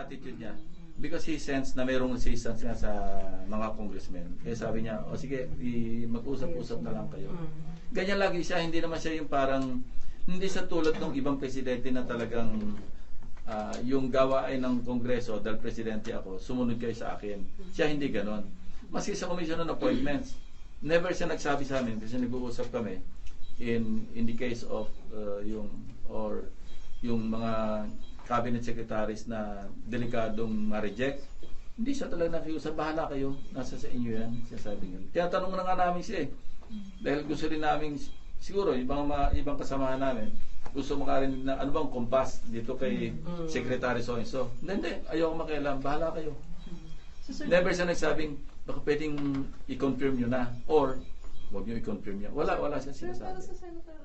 attitude niya. Because he sensed na mayroong resistance nga sa mga congressmen. Kaya sabi niya, o sige, mag-usap-usap na lang kayo. Ganyan lagi siya, hindi naman siya yung parang, hindi sa tulad ng ibang presidente na talagang yung gawain ng kongreso, dahil presidente ako, sumunod kayo sa akin. Siya hindi ganon. Maski sa commission on appointments, never siya nagsabi sa amin kasi nag-uusap kami in the case of yung mga cabinet secretaries na delikadong ma-reject. Hindi siya talaga nakiusap, bahala kayo, nasa sa inyo yan, siya sabi niya. Kaya tanong na nga namin siya dahil gusto rin namin, siguro, ibang kasamahan namin, gusto mo ka rin na, ano bang kompas dito kay Secretary so-and-so. Hindi, ayoko makialam, bahala kayo. Never siya nagsabing, baka pwedeng i-confirm nyo na, or, huwag nyo i-confirm nyo. Wala siya sinasabi. Pero sa Senator